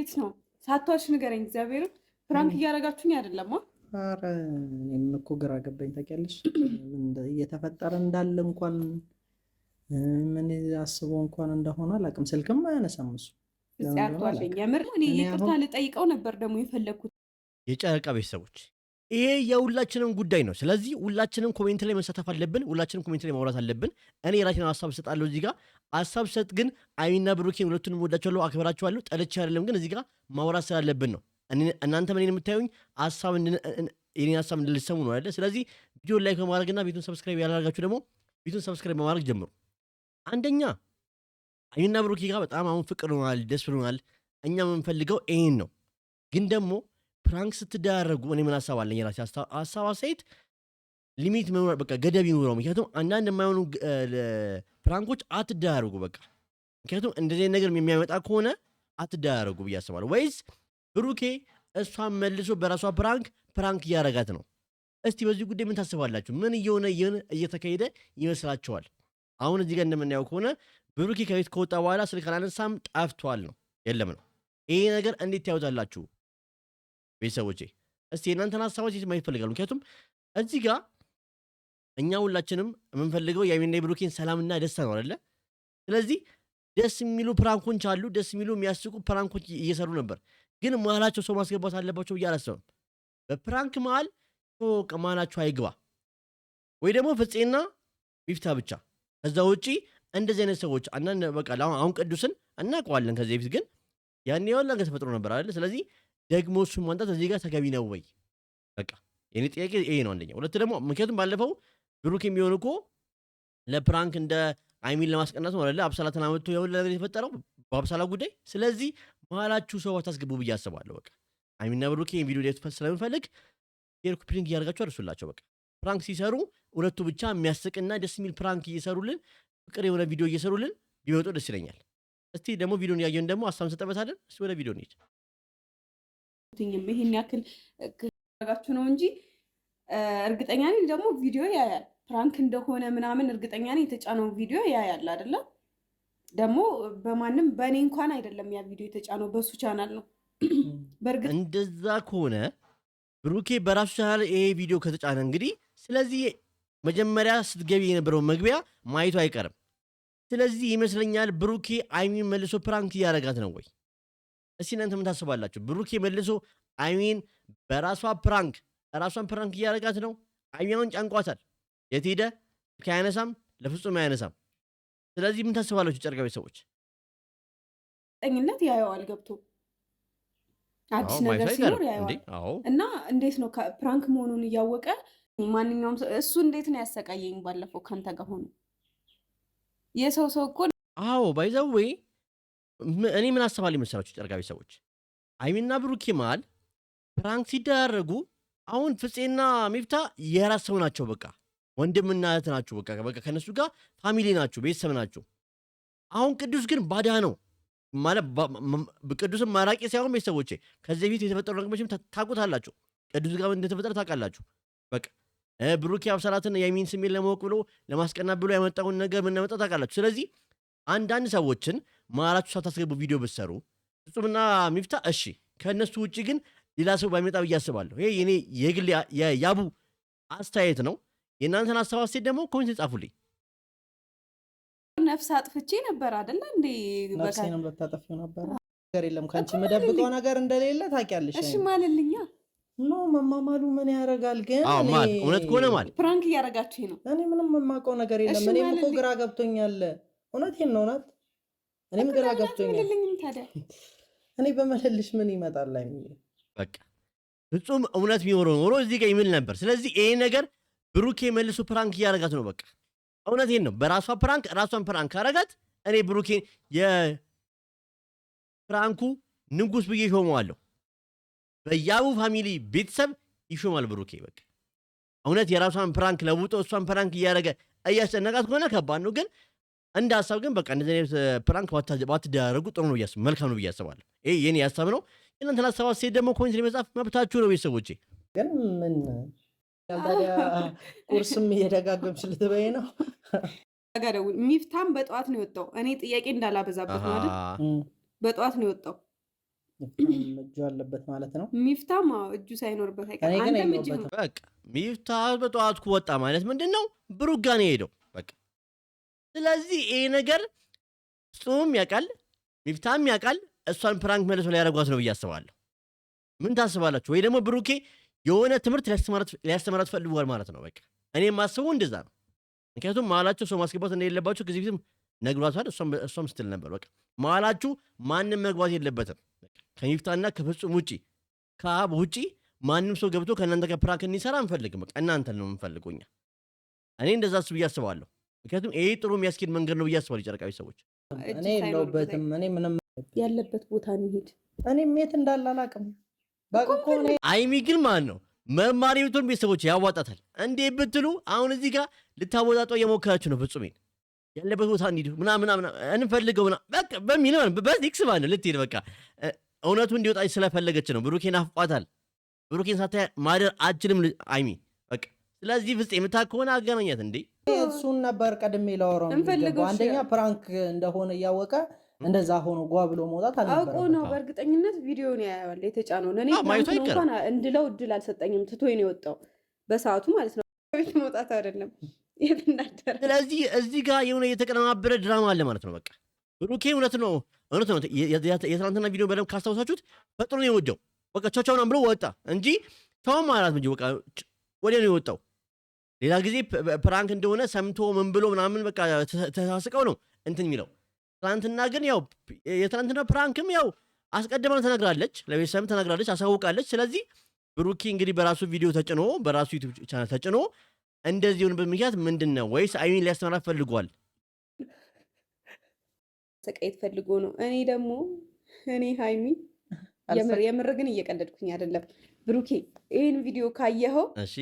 እንዴት ነው? ሳትዋሽ ንገረኝ። እግዚአብሔር ፍራንክ እያደረጋችሁኝ አይደለም? ኧረ እኔም እኮ ግራ ገባኝ ታውቂያለሽ። እየተፈጠረ እንዳለ እንኳን ምን አስበው እንኳን እንደሆነ አላውቅም። ስልክም አያነሳም እሱ። አትዋሸኝ። የምር እኔ ይቅርታ ልጠይቀው ነበር ደግሞ የፈለግኩት። የጨረቃ ቤተሰቦች ይሄ የሁላችንም ጉዳይ ነው። ስለዚህ ሁላችንም ኮሜንት ላይ መሳተፍ አለብን። ሁላችንም ኮሜንት ላይ ማውራት አለብን። እኔ የራሴን ሀሳብ እሰጣለሁ እዚህ ጋር ሀሳብ ሰጥ ግን አይሚና ብሩኬን ሁለቱንም ወዳቸዋለሁ፣ አክብራቸዋለሁ። ጠልቼ አይደለም ግን እዚህ ጋር ማውራት ስላለብን ነው። እናንተ ምን የምታዩኝ ሀሳብ የኔን ሀሳብ እንድልሰሙ ነው አይደል? ስለዚህ ቪዲዮ ላይክ በማድረግና ቤቱን ሰብስክራይብ ያላደረጋችሁ ደግሞ ቤቱን ሰብስክራይብ በማድረግ ጀምሩ። አንደኛ አይሚና ብሩኬ ጋር በጣም አሁን ፍቅር ሆኗል፣ ደስ ብሎናል። እኛ የምንፈልገው ይሄን ነው። ግን ደግሞ ፕራንክ ስትዳረጉ እኔ ምን ሀሳብ አለኝ የራሴ ሀሳብ አስተያየት ሊሚት መኖር በቃ ገደብ ይኖረው። ምክንያቱም አንዳንድ የማይሆኑ ፕራንኮች አትዳረጉ በቃ። ምክንያቱም እንደዚህ ነገር የሚያመጣ ከሆነ አትዳረጉ ብዬ አስባለሁ። ወይስ ብሩኬ እሷን መልሶ በራሷ ፕራንክ እያረጋት ነው? እስቲ በዚህ ጉዳይ ምን ታስባላችሁ? ምን እየሆነ እየተካሄደ ይመስላችኋል? አሁን እዚህ ጋር እንደምናየው ከሆነ ብሩኬ ከቤት ከወጣ በኋላ ስልክ አላነሳም፣ ጠፍቷል ነው የለም ነው። ይሄ ነገር እንዴት ታዩታላችሁ ቤተሰቦቼ? እስቲ የእናንተን ሀሳቦች ማየት ይፈልጋሉ። ምክንያቱም እዚህ ጋር እኛ ሁላችንም የምንፈልገው የአይሚና የብሩኬን ሰላምና ደስታ ነው አይደለ? ስለዚህ ደስ የሚሉ ፕራንኮች አሉ፣ ደስ የሚሉ የሚያስቁ ፕራንኮች እየሰሩ ነበር። ግን መሀላቸው ሰው ማስገባት አለባቸው ብዬ አላስብም። በፕራንክ መሀል መሀላቸው አይግባ፣ ወይ ደግሞ ፍፄና ሚፍታ ብቻ። ከዛ ውጪ እንደዚህ አይነት ሰዎች አንዳንድ በቃ አሁን ቅዱስን እናውቀዋለን ከዚህ በፊት ግን ያን ያው ነገር ተፈጥሮ ነበር አይደል? ስለዚህ ደግሞ እሱን ማንጣት እዚህ ጋር ተገቢ ነው ወይ? በቃ የኔ ጥያቄ ይሄ ነው አንደኛ። ሁለት ደግሞ ምክንያቱም ባለፈው ብሩክ የሚሆን እኮ ለፕራንክ እንደ አይሚን ለማስቀናት ነው አይደል? አብሳላትን አመጥቶ ያው ነገር የተፈጠረው በአብሳላ ጉዳይ። ስለዚህ መሀላችሁ ሰው አታስገቡ ብዬ አስባለሁ። በቃ አይሚና ብሩክ ይሄን ቪዲዮ ሊያስፈስ ስለምፈልግ የርኩ ፕሪንግ እያደረጋችሁ አርሱላቸው። በቃ ፕራንክ ሲሰሩ ሁለቱ ብቻ የሚያስቅና ደስ የሚል ፕራንክ እየሰሩልን ፍቅር የሆነ ቪዲዮ እየሰሩልን ቢወጡ ደስ ይለኛል። እስቲ ደግሞ ቪዲዮን ያየን ደግሞ ሀሳብ እንሰጥበታለን። እስቲ ወደ ቪዲዮ እንሂድ። ይሄን ያክል ካረጋችሁ ነው እንጂ እርግጠኛ ነኝ ደግሞ ቪዲዮ ያያል። ፕራንክ እንደሆነ ምናምን እርግጠኛ ነኝ የተጫነው ቪዲዮ ያያል አይደለ? ደግሞ በማንም በእኔ እንኳን አይደለም ያ ቪዲዮ የተጫነው በሱ ቻናል ነው። በእርግጥ እንደዛ ከሆነ ብሩኬ በራሱ ቻናል ይሄ ቪዲዮ ከተጫነ እንግዲህ ስለዚህ መጀመሪያ ስትገቢ የነበረው መግቢያ ማየቱ አይቀርም። ስለዚህ ይመስለኛል ብሩኬ አይሚን መልሶ ፕራንክ እያደረጋት ነው ወይ? እስቲ እናንተ ምን ታስባላችሁ? ብሩኬ መልሶ አይሚን ራሷን ፕራንክ እያደረጋት ነው? አይሚን ጫንቋታል። የት ሄደ? ከአያነሳም፣ ለፍጹም አያነሳም። ስለዚህ ምን ታስባላችሁ ጨርቃ ቤተሰቦች? ጠኝነት ያየዋል ገብቶ አዲስ ነገር ሲኖር ያየዋል። እና እንዴት ነው ፕራንክ መሆኑን እያወቀ ማንኛውም ሰው እሱ እንዴት ነው ያሰቃየኝ ባለፈው ካንተ ጋር ሆኖ የሰው እኮ ባይዘዌ እኔ ምን አስባለሁ መሰላችሁ ጨርቃ ቤተሰቦች? አይሚና ብሩኬ መሃል ፕራንክ ሲደራረጉ አሁን ፍፄና ሚፍታ የራስ ሰው ናቸው። በቃ ወንድምና እህት ናቸው። በቃ ከነሱ ጋር ፋሚሊ ናቸው፣ ቤተሰብ ናቸው። አሁን ቅዱስ ግን ባዳ ነው ማለት ቅዱስን ማራቂ ሳይሆን ቤተሰቦቼ ከዚህ በፊት የተፈጠሩ ነገሮችም ታውቁታላችሁ። ቅዱስ ጋር እንደተፈጠረ ታውቃላችሁ። በቃ ብሩኬ አብሳላትን የአይሚን ስሜት ለማወቅ ብሎ ለማስቀናት ብሎ ያመጣውን ነገር ምናመጣ ታውቃላችሁ። ስለዚህ አንዳንድ ሰዎችን መሀላችሁ ሳታስገቡ ቪዲዮ ብትሰሩ ፍጹምና ሚፍታ እሺ፣ ከእነሱ ውጭ ግን ሌላ ሰው ባይመጣ ብዬ አስባለሁ። ይሄ የኔ የግል የያቡ አስተያየት ነው። የእናንተን አስተያየት ደግሞ ኮሜንት ጻፉልኝ። ነፍስ አጥፍቼ ነበር አይደለ እንዴ? ነፍሴንም ልታጠፊው ነበር። ነገር የለም ከአንቺ የምደብቀው ነገር እንደሌለ ታውቂያለሽ። እሺ ማልልኛ ኖ መማማሉ ምን ያደርጋል ግን? እውነት ከሆነ ማለት ፕራንክ እያደረጋችሁ ነው። እኔ ምንም የማውቀው ነገር የለም። እኔም እኮ ግራ ገብቶኛል። እውነቴን ነው ናት። እኔም ግራ ገብቶኛል። እኔ በመልልሽ ምን ይመጣል ላይ በቃ ፍጹም እውነት ቢኖረው ኖሮ እዚህ ጋር ይምል ነበር። ስለዚህ ይሄ ነገር ብሩኬ መልሶ ፕራንክ እያደረጋት ነው። በቃ እውነቴን ነው። በራሷ ራሷን ፕራንክ አረጋት። እኔ ብሩኬን የፕራንኩ ንጉስ ብዬ ሾመዋለሁ። በያቡ ፋሚሊ ቤተሰብ ይሾማል ብሩኬ። በቃ እውነት የራሷን ፕራንክ ለውጦ እሷን ፕራንክ እያደረገ እያስጨነቃት ከሆነ ከባድ ነው። ግን እንደ ሀሳብ ግን በቃ እንደዚህ አይነት ፕራንክ ባትደራረጉ ጥሩ ነው መልካም ነው ብዬ አስባለሁ። ይሄ የኔ ሀሳብ ነው። እናንተን ሀሳብ ሴት ደግሞ ኮሜንት ላይ መጻፍ መብታችሁ ነው ቤተሰቦቼ። ግን ምን ታዲያ ቁርስም እየደጋገምሽ ልትበይ ነው? ሚፍታም በጠዋት ነው የወጣው። እኔ ጥያቄ እንዳላበዛበት ማለት በጠዋት ነው የወጣው። እጁ አለበት ማለት ነው። ሚፍታም እጁ ሳይኖርበት እኔ አይቀርም። ግን አንተም እጅ የለሁበትም። በቃ ሚፍታህ በጠዋት ወጣ ማለት ምንድነው ብሩክ ጋር ነው የሄደው በቃ። ስለዚህ ይሄ ነገር እሱም ያውቃል ሚፍታህም ያውቃል። እሷን ፕራንክ መልሶ ሊያደርጓት ነው ብዬ አስባለሁ። ምን ታስባላችሁ? ወይ ደግሞ ብሩኬ የሆነ ትምህርት ሊያስተምራት ፈልጓል ማለት ነው በቃ። እኔ የማስበው እንደዛ ነው። ምክንያቱም መሀላችሁ ሰው ማስገባት እንደሌለባችሁ ከዚህ በፊትም ነግሯታል። እሷም ስትል ነበር በቃ መሀላችሁ ማንም መግባት የለበትም ከሚፍታህና ከፍጹም ውጪ ከአብ ውጪ ማንም ሰው ገብቶ ከእናንተ ጋር ፕራንክ እንዲሰራ አንፈልግም። በቃ እናንተን ነው የምንፈልገው እኛ። እኔ እንደዛ ብዬ አስባለሁ። ምክንያቱም ይሄ ጥሩ የሚያስኬድ መንገድ ነው ብዬ አስባለሁ። የጨረቃዊ ሰዎች እኔ የለሁበትም። እኔ ምንም ያለበት ቦታ እንሂድ። እኔም የት እንዳለ አላውቅም። በቃ እኮ እኔ አይሚ ግን ማን ነው መማሪ ብትሆን ቤተሰቦች ያዋጣታል እንዴ ብትሉ አሁን እዚህ ጋር ልታወጣጠው እየሞከራችሁ ነው። ፍጹሜን ያለበት ቦታ እንሂድ ምናምን እንፈልገው በቃ በሚል በዚክስ ባን ልትሄድ በቃ እውነቱ እንዲወጣ ስለፈለገች ነው። ብሩኬን አፍቋታል። ብሩኬን ሳታይ ማደር አችልም አይሚ በቃ። ስለዚህ ፍፄ የምታ ከሆነ አገናኛት እንዴ። እሱን ነበር ቀድሜ ላወራው። አንደኛ ፕራንክ እንደሆነ እያወቀ እንደዛ ሆኖ ጓ ብሎ መውጣት አልነበረም። አውቆ ነው በእርግጠኝነት ቪዲዮን ያያዋል የተጫነውን። እኔ እንኳን እንድለው እድል አልሰጠኝም። ትቶኝ ነው የወጣው በሰዓቱ ማለት ነው። ቤት መውጣት አይደለም የት እንዳደረ። ስለዚህ እዚህ ጋር የሆነ የተቀነባበረ ድራማ አለ ማለት ነው በቃ። ብሩኬ እውነት ነው የትናንትና ቪዲዮ በደንብ ካስታውሳችሁት ፈጥኖ ነው የወደው በቃ። ቻቻውናም ብሎ ወጣ እንጂ ተውም ማለት እንጂ በቃ ወዲያ ነው የወጣው። ሌላ ጊዜ ፕራንክ እንደሆነ ሰምቶ ምን ብሎ ምናምን በቃ ተሳስቀው ነው እንትን የሚለው። ትናንትና ግን ያው የትናንትና ፕራንክም ያው አስቀድማ ተነግራለች፣ ለቤተሰብም ተነግራለች፣ አሳውቃለች። ስለዚህ ብሩኬ እንግዲህ በራሱ ቪዲዮ ተጭኖ በራሱ ዩቲዩብ ቻናል ተጭኖ እንደዚህ የሆነበት ምክንያት ምንድን ነው? ወይስ አይሚን ሊያስተምራት ፈልጓል? ሰቃየት ፈልጎ ነው። እኔ ደግሞ ሃይሚ የምር ግን እየቀለድኩኝ አይደለም። ብሩኬ ይህን ቪዲዮ ካየኸው እሺ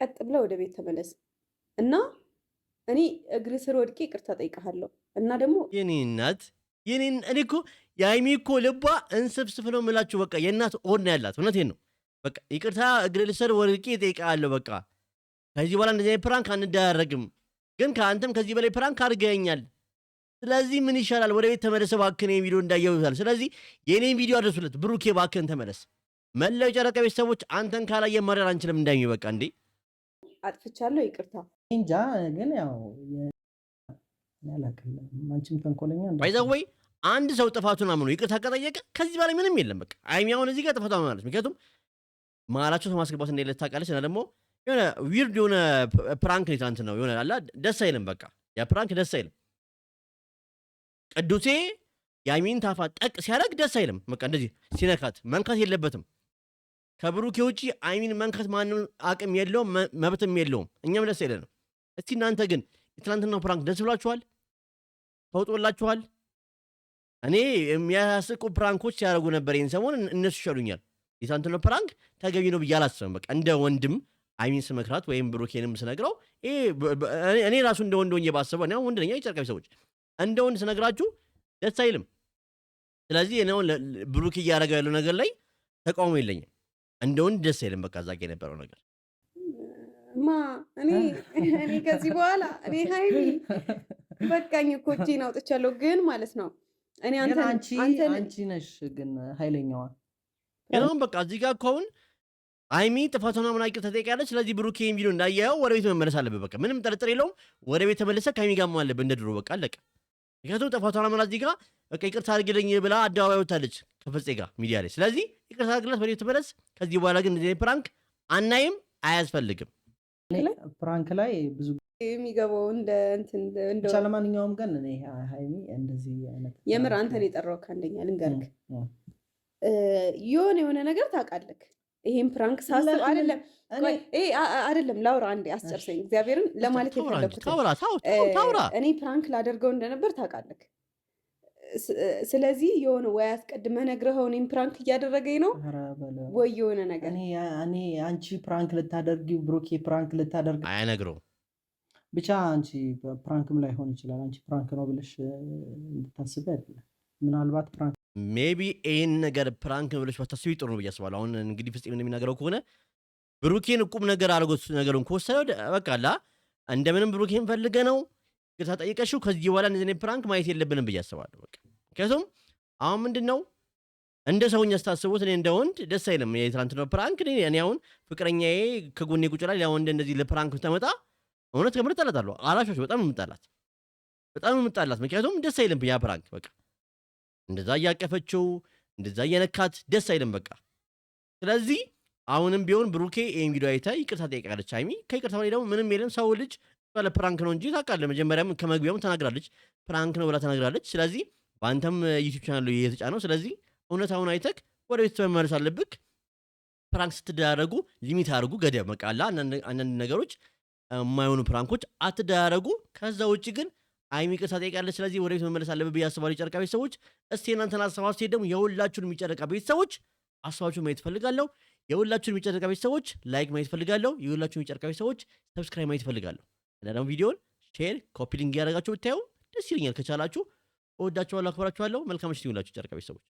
ቀጥ ብለህ ወደ ቤት ተመለስ እና እኔ እግር ስር ወድቄ ይቅርታ ጠይቀሃለሁ እና ደግሞ የኔ እናት እኔ እኮ የሃይሚ እኮ ልቧ እንስፍስፍ ነው የምላችሁ። በቃ የእናት ሆድ ነው ያላት። እውነቴን ነው በቃ ይቅርታ እግር ስር ወድቄ እጠይቅሃለሁ። በቃ ከዚህ በኋላ እንደዚህ ፕራንክ አንዳያረግም። ግን ከአንተም ከዚህ በላይ ፕራንክ አድርገኛል። ስለዚህ ምን ይሻላል? ወደ ቤት ተመለሰ እባክህን። ይሄን ቪዲዮ እንዳየውታል። ስለዚህ የኔን ቪዲዮ አድርሱለት። ብሩኬ እባክህን ተመለስ። መላው ጨረቃ ቤተሰቦች አንተን ካላየ ማረር አንችልም። እንዳይሚ በቃ እንዴ አጥፍቻለሁ፣ ይቅርታ እንጃ። ግን ያው ያላቀለ ማንቺም ተንኮለኛ ባይዛወይ አንድ ሰው ጥፋቱን አምኖ ይቅርታ ከጠየቀ ከዚህ በላይ ምንም የለም። በቃ አይሚ አሁን እዚህ ጋር ጥፋቷ ማለት ምክንያቱም መሀላቸው ሰው ማስገባት እንደሌለ ታውቃለች። እና ደግሞ የሆነ ዊርድ የሆነ ፕራንክ ነው ትናንት ነው የሆነ አላ ደስ አይልም። በቃ ያ ፕራንክ ደስ አይልም። ቅዱሴ የአይሚን ታፋ ጠቅ ሲያደርግ ደስ አይልም። በቃ እንደዚህ ሲነካት መንካት የለበትም። ከብሩኬ ውጪ አይሚን መንካት ማንም አቅም የለውም መብትም የለውም። እኛም ደስ አይለንም። እስቲ እናንተ ግን የትናንትናው ፕራንክ ደስ ብሏችኋል? ተውጦላችኋል? እኔ የሚያስቁ ፕራንኮች ሲያደርጉ ነበር ይህን ሰሞን፣ እነሱ ይሻሉኛል። የትናንትናው ፕራንክ ተገቢ ነው ብዬ አላስብም። በቃ እንደ ወንድም አይሚን ስመክራት ወይም ብሩኬንም ስነግረው እኔ ራሱ እንደ ወንድ ሆኜ ባስበው እኔ ወንድ ነኝ። የጨርቃዊ ሰዎች እንደ ወንድ ስነግራችሁ ደስ አይልም። ስለዚህ እኔ ብሩክ እያደረገው ያለው ነገር ላይ ተቃውሞ የለኝም። እንደ ወንድ ደስ አይልም። በቃ እዛ ጋ የነበረው ነገር እኔ ከዚህ በኋላ እኔ ሃይሚ በቃኝ እኮ እጄን አውጥቻለሁ። ግን ማለት ነው እኔ አንቺ ነሽ ግን ኃይለኛዋ ግን በቃ እዚህ ጋር እኮ አሁን አይሚ ጥፋቷን አምና ይቅርታ ጠይቃለች። ስለዚህ ብሩክ ይሄን ቪዲዮ እንዳያየው ወደ ቤት መመለስ አለበት። በቃ ምንም ጥርጥር የለውም። ወደ ቤት ተመለሰ ከሃይሚ ጋር ማለት አለበት እንደ ድሮ በቃ አለቀ። ምክንያቱም ጥፋቷን አምና እዚህ ጋር በቃ ይቅርታ አድርግልኝ ብላ አደባባይ ወጣለች ከፍፄ ጋር ሚዲያ ላይ። ስለዚህ ይቅርታ አድርግላት፣ ወደ ቤት ተመለስ። ከዚህ በኋላ ግን እንደዚህ ፕራንክ አናይም፣ አያስፈልግም። ፕራንክ ላይ ብዙ የሚገባው እንደ ለማንኛውም ግን እኔ ሃይሚ እንደዚህ አይነት የምር አንተን የጠራው ከአንደኛ ልንገርክ የሆነ ነገር ታውቃለህ። ይሄን ፕራንክ ሳስብ አይደለም ላውራ አንዴ አስጨርሰኝ። እግዚአብሔርን ለማለት የፈለኩት እኔ ፕራንክ ላደርገው እንደነበር ታውቃለህ። ስለዚህ የሆነ ወይ አስቀድመህ ነግረኸው እኔም ፕራንክ እያደረገኝ ነው ወይ የሆነ ነገር እኔ አንቺ ፕራንክ ልታደርጊው ብሩኬ ፕራንክ ልታደርግ አይነግረውም። ብቻ አንቺ ፕራንክም ላይሆን ይችላል። አንቺ ፕራንክ ነው ብለሽ እንድታስቢ አይደለም። ምናልባት ፕራንክ ሜቢ ይህን ነገር ፕራንክ ብለሽ ባታስቢ ጥሩ ነው ብዬ አስባለሁ። አሁን እንግዲህ ፍፄ እንደሚናገረው ከሆነ ብሩኬን ቁም ነገር አድርጎ ነገሩን ከወሰደው በቃ እንደምንም ብሩኬን ፈልገ ነው ግታ ጠይቀሽው ከዚህ በኋላ እንደዚህ ፕራንክ ማየት የለብንም ብዬ አስባለሁ። በቃ ምክንያቱም አሁን ምንድን ነው እንደ ሰውኛ ስታስቡት እኔ እንደ ወንድ ደስ አይልም። የትናንትናው ፕራንክ እኔ አሁን ፍቅረኛዬ ከጎኔ ቁጭ ላይ ያ ወንድ እንደዚህ ለፕራንክ ተመጣ እውነት ከምር እጣላታለሁ። አላሻሽ በጣም የምጣላት ምክንያቱም ደስ አይልም ያ ፕራንክ። በቃ እንደዛ እያቀፈችው እንደዛ እየነካት ደስ አይልም በቃ። ስለዚህ አሁንም ቢሆን ብሩኬ ይሄን ቪዲዮ አይታ ይቅርታ ጠይቃለች ሃይሚ። ከይቅርታ ላይ ደግሞ ምንም የለም። ሰው ልጅ ባለ ፕራንክ ነው እንጂ ታውቃለህ፣ መጀመሪያም ከመግቢያውም ተናግራለች፣ ፕራንክ ነው ብላ ተናግራለች። ስለዚህ በአንተም ዩቲዩብ ቻናል ላይ የተጫነው፣ ስለዚህ እውነታውን አይተክ ወደ ቤት መመለስ አለብክ። ፕራንክ ስትደራረጉ ሊሚት አድርጉ፣ ገደብ መቃላ። አንዳንድ ነገሮች የማይሆኑ ፕራንኮች አትደራረጉ። ከዛ ውጭ ግን ሃይሚ ይቅርታ ጠይቃለች። ስለዚህ ወደ ቤት መመለስ አለብህ ብዬ አስባለሁ። የጨረቃ ቤተሰቦች እስቲ እናንተን ሀሳብ አስተያየት ደግሞ የሁላችሁን የሚጨረቃ ቤተሰቦች ሀሳባችሁን ማየት ፈልጋለሁ። የሁላችሁን የሚጨረቃ ቤተሰቦች ላይክ ማየት ፈልጋለሁ። የሁላችሁን የሚጨረቃ ቤተሰቦች ሰብስክራይብ ማየት ፈልጋለሁ። እና ደግሞ ቪዲዮን ሼር፣ ኮፒ ሊንክ ያደረጋችሁ ብታዩ ደስ ይለኛል። ከቻላችሁ እወዳችኋለሁ፣ አክብራችኋለሁ። መልካም ምሽት ይሁንላችሁ ጨረቃ ቤተሰቦች።